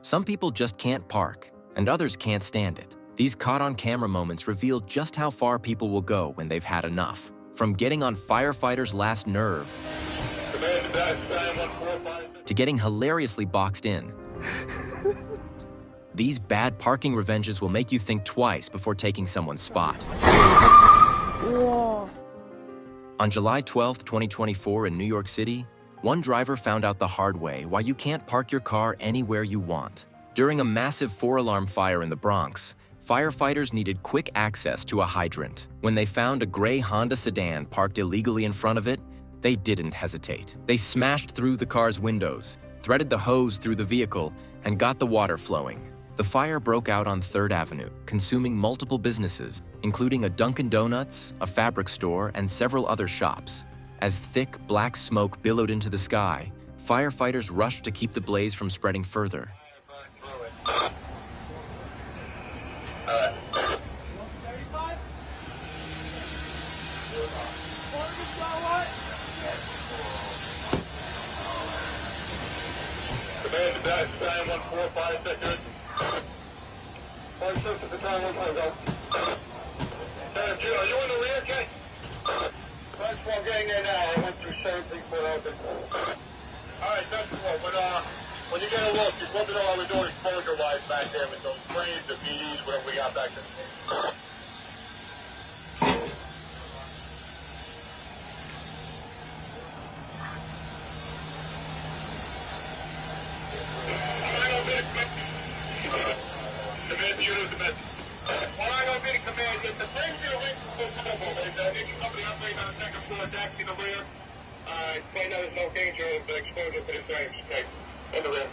Some people just can't park, and others can't stand it. These caught-on-camera moments reveal just how far people will go when they've had enough. From getting on firefighters' last nerve to getting hilariously boxed in. These bad parking revenges will make you think twice before taking someone's spot. Whoa. On July 12, 2024 in New York City, one driver found out the hard way why you can't park your car anywhere you want. During a massive 4-alarm fire in the Bronx, firefighters needed quick access to a hydrant. When they found a gray Honda sedan parked illegally in front of it, they didn't hesitate. They smashed through the car's windows, threaded the hose through the vehicle, and got the water flowing. The fire broke out on 3rd Avenue, consuming multiple businesses, including a Dunkin' Donuts, a fabric store, and several other shops. As thick, black smoke billowed into the sky, firefighters rushed to keep the blaze from spreading further. Command to dash 914 seconds. 16 at the time, 1 go. Are you in the rear, Ken? That's one getting in now. I went through 17 foot open. Alright, that's cool. But when you get a look, just let me know how we're doing exposure-wise back there with those frames, the BDs, whatever we got back there. Find out there's no danger of exposure to the flames. Okay, in the rear.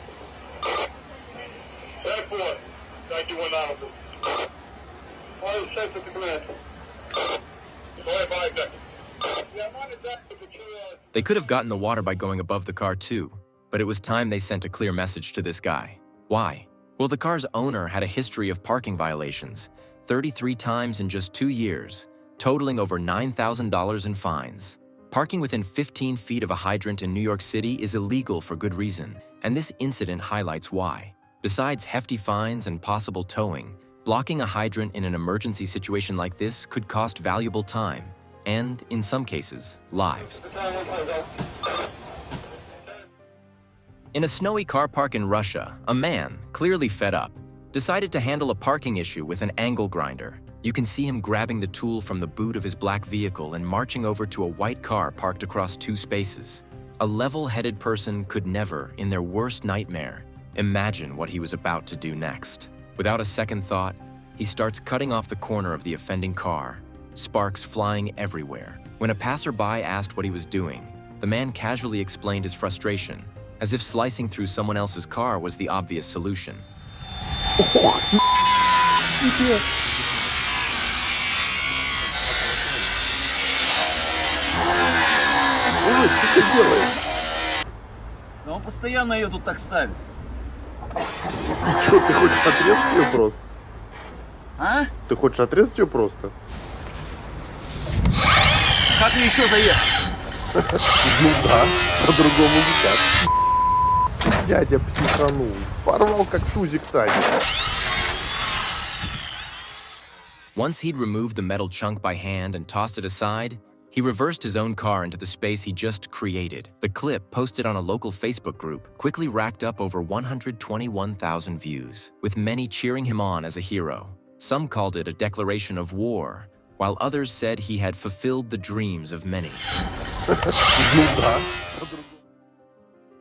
That 4, 91 now. All is safe at the command. Go ahead, 5 seconds. Yeah, I'm on the deck with the 2. They could have gotten the water by going above the car too, but it was time they sent a clear message to this guy. Why? Well, the car's owner had a history of parking violations, 33 times in just 2 years, totaling over $9,000 in fines. Parking within 15 feet of a hydrant in New York City is illegal for good reason, and this incident highlights why. Besides hefty fines and possible towing, blocking a hydrant in an emergency situation like this could cost valuable time and, in some cases, lives. In a snowy car park in Russia, a man, clearly fed up, decided to handle a parking issue with an angle grinder. You can see him grabbing the tool from the boot of his black vehicle and marching over to a white car parked across 2 spaces. A level-headed person could never, in their worst nightmare, imagine what he was about to do next. Without a second thought, he starts cutting off the corner of the offending car, sparks flying everywhere. When a passerby asked what he was doing, the man casually explained his frustration, as if slicing through someone else's car was the obvious solution. Что ты делаешь? Да он постоянно ее тут так ставит. Что, ты хочешь отрезать ее просто? А? Ты хочешь отрезать ее просто? Как мне еще заехать? Ну да, по-другому никак. Дядя психанул, порвал как тузик Тани. Once he'd removed the metal chunk by hand and tossed it aside, he reversed his own car into the space he just created. The clip, posted on a local Facebook group, quickly racked up over 121,000 views, with many cheering him on as a hero. Some called it a declaration of war, while others said he had fulfilled the dreams of many.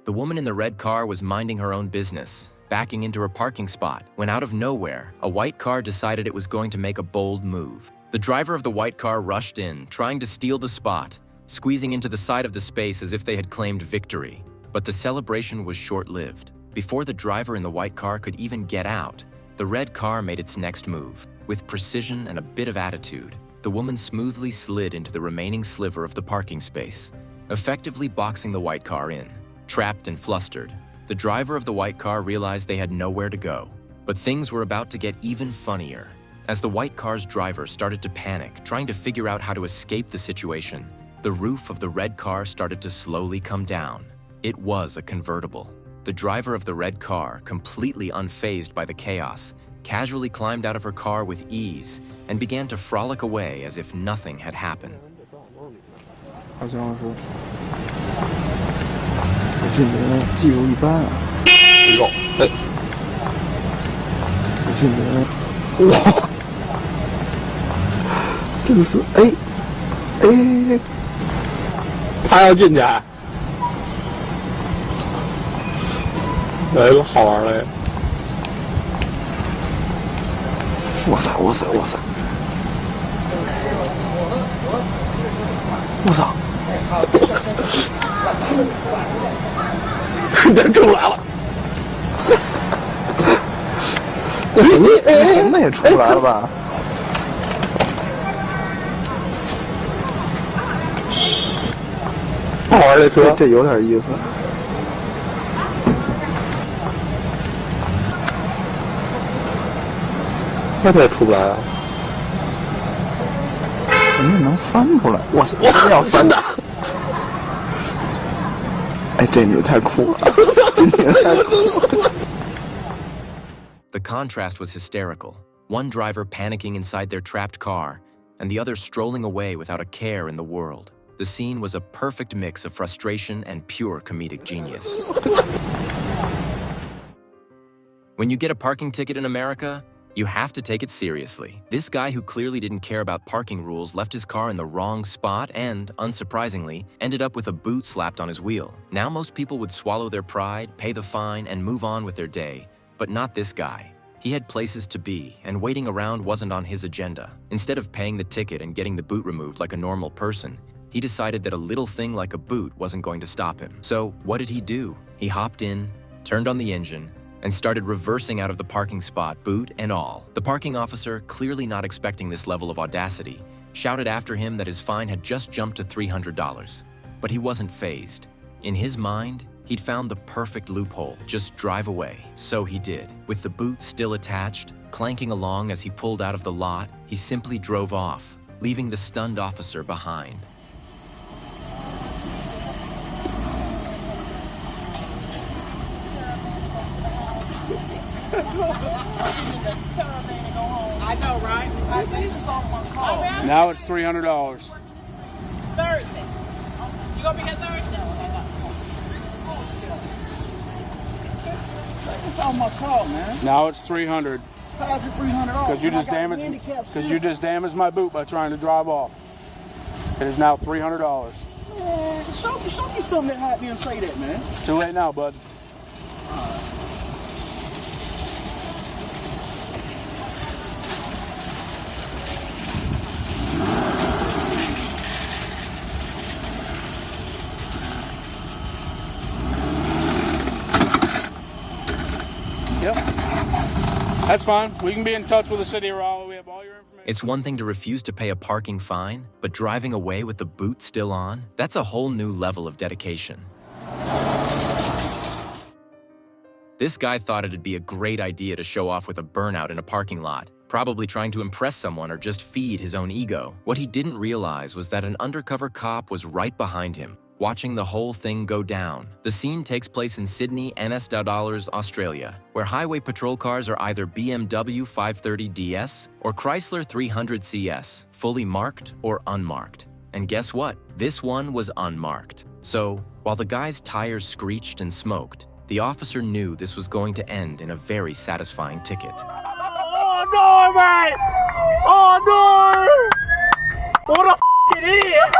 The woman in the red car was minding her own business, backing into her parking spot, when out of nowhere, a white car decided it was going to make a bold move. The driver of the white car rushed in, trying to steal the spot, squeezing into the side of the space as if they had claimed victory. But the celebration was short-lived. Before the driver in the white car could even get out, the red car made its next move. With precision and a bit of attitude, the woman smoothly slid into the remaining sliver of the parking space, effectively boxing the white car in. Trapped and flustered, the driver of the white car realized they had nowhere to go. But things were about to get even funnier. As the white car's driver started to panic, trying to figure out how to escape the situation, the roof of the red car started to slowly come down. It was a convertible. The driver of the red car, completely unfazed by the chaos, casually climbed out of her car with ease and began to frolic away as if nothing had happened. 好像是，我这人技术一般啊。哟，哎，我这人，哇，真是，哎，他要进去，有一个好玩的。哇塞，哇塞，哇塞，我操！人出来了，那也出不来了吧？好玩的车，这有点意思。那他也出不来啊！肯定能翻出来。我真要翻的。哎，这女太酷了，这女太酷了。The contrast was hysterical. One driver panicking inside their trapped car, and the other strolling away without a care in the world. The scene was a perfect mix of frustration and pure comedic genius. When you get a parking ticket in America, you have to take it seriously. This guy who clearly didn't care about parking rules left his car in the wrong spot and, unsurprisingly, ended up with a boot slapped on his wheel. Now most people would swallow their pride, pay the fine, and move on with their day. But not this guy. He had places to be, and waiting around wasn't on his agenda. Instead of paying the ticket and getting the boot removed like a normal person, he decided that a little thing like a boot wasn't going to stop him. So what did he do? He hopped in, turned on the engine, and started reversing out of the parking spot, boot and all. The parking officer, clearly not expecting this level of audacity, shouted after him that his fine had just jumped to $300. But he wasn't fazed. In his mind, he'd found the perfect loophole, just drive away. So he did. With the boot still attached, clanking along as he pulled out of the lot, he simply drove off, leaving the stunned officer behind. I know, right? I see this on my call. Now it's $300. Thursday. You gonna be here Thursday? It's on my call, man. Now it's $300 How's it $300? because you just damaged my boot by trying to drive off. It is now $300. Man, show me something that had me and say that, man. Too late now, bud. Yep. That's fine. We can be in touch with the city of Raleigh. We have all your information. It's one thing to refuse to pay a parking fine, but driving away with the boot still on? That's a whole new level of dedication. This guy thought it'd be a great idea to show off with a burnout in a parking lot, probably trying to impress someone or just feed his own ego. What he didn't realize was that an undercover cop was right behind him, watching the whole thing go down. The scene takes place in Sydney, NSW, Australia, where highway patrol cars are either BMW 530DS or Chrysler 300CS, fully marked or unmarked. And guess what? This one was unmarked. So, while the guy's tires screeched and smoked, the officer knew this was going to end in a very satisfying ticket. Oh no, mate! Oh no! What a f***ing idiot!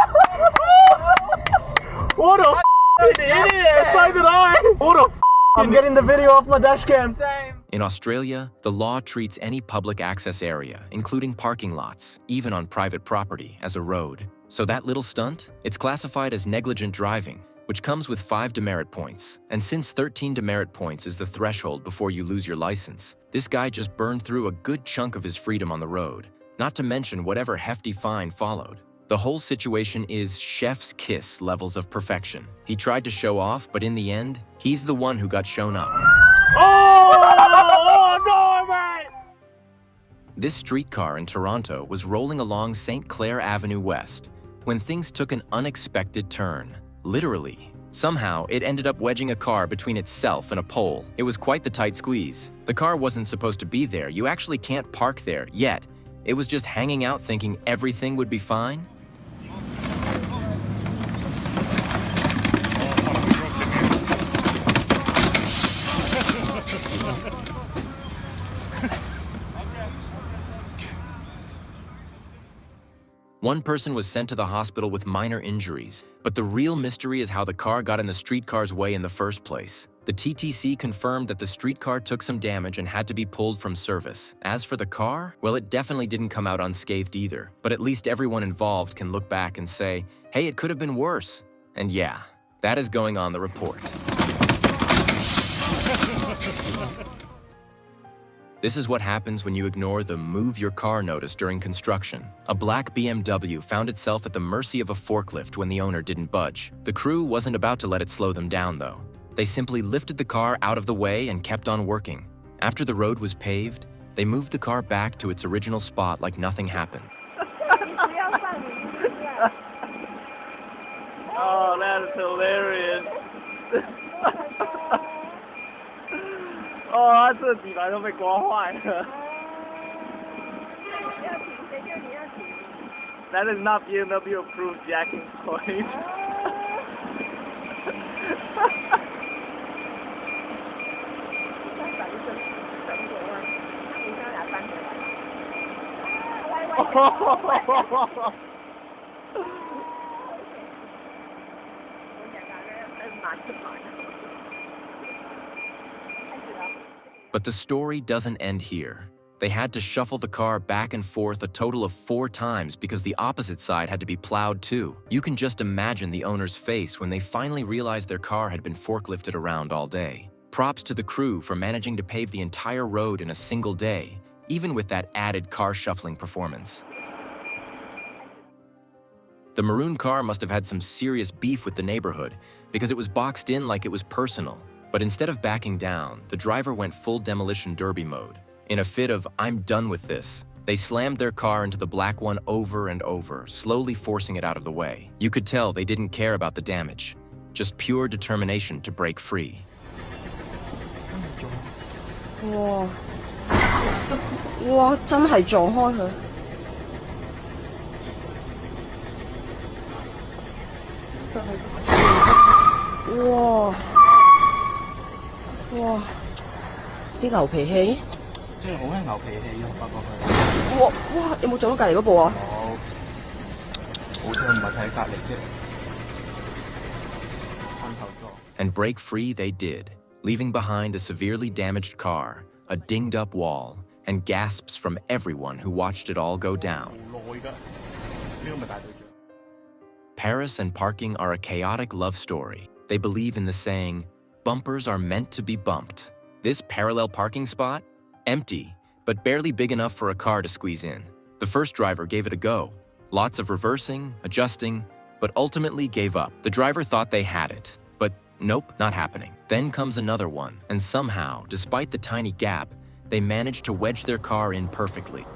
What a f***ing idiot! So did I! What a f***ing... I'm getting the video off my dash cam. Same. In Australia, the law treats any public access area, including parking lots, even on private property, as a road. So that little stunt? It's classified as negligent driving, which comes with 5 demerit points. And since 13 demerit points is the threshold before you lose your license, this guy just burned through a good chunk of his freedom on the road, not to mention whatever hefty fine followed. The whole situation is chef's kiss levels of perfection. He tried to show off, but in the end, he's the one who got shown up. Oh no, mate! This streetcar in Toronto was rolling along St. Clair Avenue West when things took an unexpected turn. Literally, Somehow, it ended up wedging a car between itself and a pole. It was quite the tight squeeze. The car wasn't supposed to be there. You actually can't park there, yet. It was just hanging out thinking everything would be fine. One person was sent to the hospital with minor injuries, but the real mystery is how the car got in the streetcar's way in the first place. The TTC confirmed that the streetcar took some damage and had to be pulled from service. As for the car, well, it definitely didn't come out unscathed either, but at least everyone involved can look back and say, hey, it could have been worse. And yeah, that is going on the report. This is what happens when you ignore the move your car notice during construction. A black BMW found itself at the mercy of a forklift when the owner didn't budge. The crew wasn't about to let it slow them down though. They simply lifted the car out of the way and kept on working. After the road was paved, they moved the car back to its original spot like nothing happened. Oh, that is hilarious. 哦，他这底盘都被刮坏了。That is not BMW approved jacking point. But the story doesn't end here. They had to shuffle the car back and forth a total of 4 times because the opposite side had to be plowed too. You can just imagine the owner's face when they finally realized their car had been forklifted around all day. Props to the crew for managing to pave the entire road in a single day, even with that added car shuffling performance. The maroon car must have had some serious beef with the neighborhood because it was boxed in like it was personal. But instead of backing down, the driver went full demolition derby mode. In a fit of, I'm done with this, they slammed their car into the black one over and over, slowly forcing it out of the way. You could tell they didn't care about the damage, just pure determination to break free. Wow. Wow, 真係撞開佢。哇！哇！啲牛脾氣，真係好興牛脾氣啊！發覺佢。哇哇！有冇撞到隔離嗰部啊？冇，好彩唔係睇隔離啫。噴頭撞。And break free they did, leaving behind a severely damaged car, a dinged-up wall, and gasps from everyone who watched it all go down. Paris and parking are a chaotic love story. They believe in the saying, bumpers are meant to be bumped. This parallel parking spot? Empty, but barely big enough for a car to squeeze in. The first driver gave it a go. Lots of reversing, adjusting, but ultimately gave up. The driver thought they had it, but nope, not happening. Then comes another one, and somehow, despite the tiny gap, they managed to wedge their car in perfectly.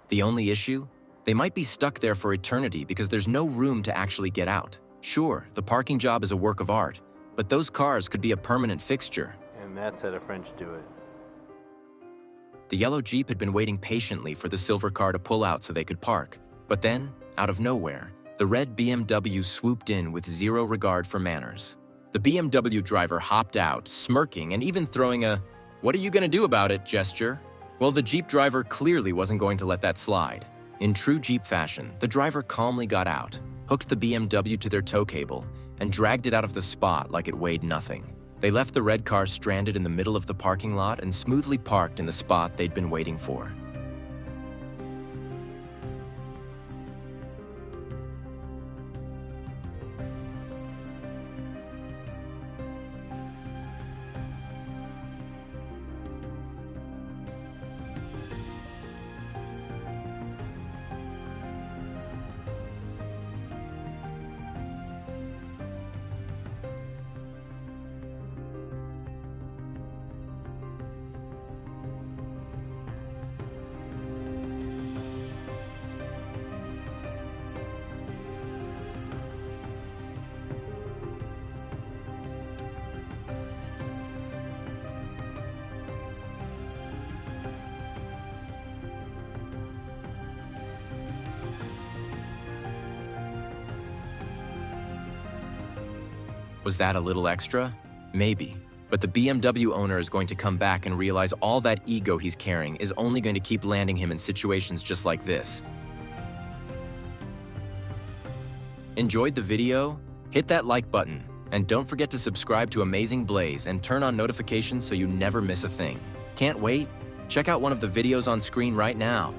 The only issue? They might be stuck there for eternity because there's no room to actually get out. Sure, the parking job is a work of art, but those cars could be a permanent fixture. And that's how the French do it. The yellow Jeep had been waiting patiently for the silver car to pull out so they could park. But then, out of nowhere, the red BMW swooped in with zero regard for manners. The BMW driver hopped out, smirking and even throwing a "what are you gonna do about it" gesture. Well, the Jeep driver clearly wasn't going to let that slide. In true Jeep fashion, the driver calmly got out, hooked the BMW to their tow cable, and dragged it out of the spot like it weighed nothing. They left the red car stranded in the middle of the parking lot and smoothly parked in the spot they'd been waiting for. Was that a little extra? Maybe. But the BMW owner is going to come back and realize all that ego he's carrying is only going to keep landing him in situations just like this. Enjoyed the video? Hit that like button. And don't forget to subscribe to Amazing Blaze and turn on notifications so you never miss a thing. Can't wait? Check out one of the videos on screen right now.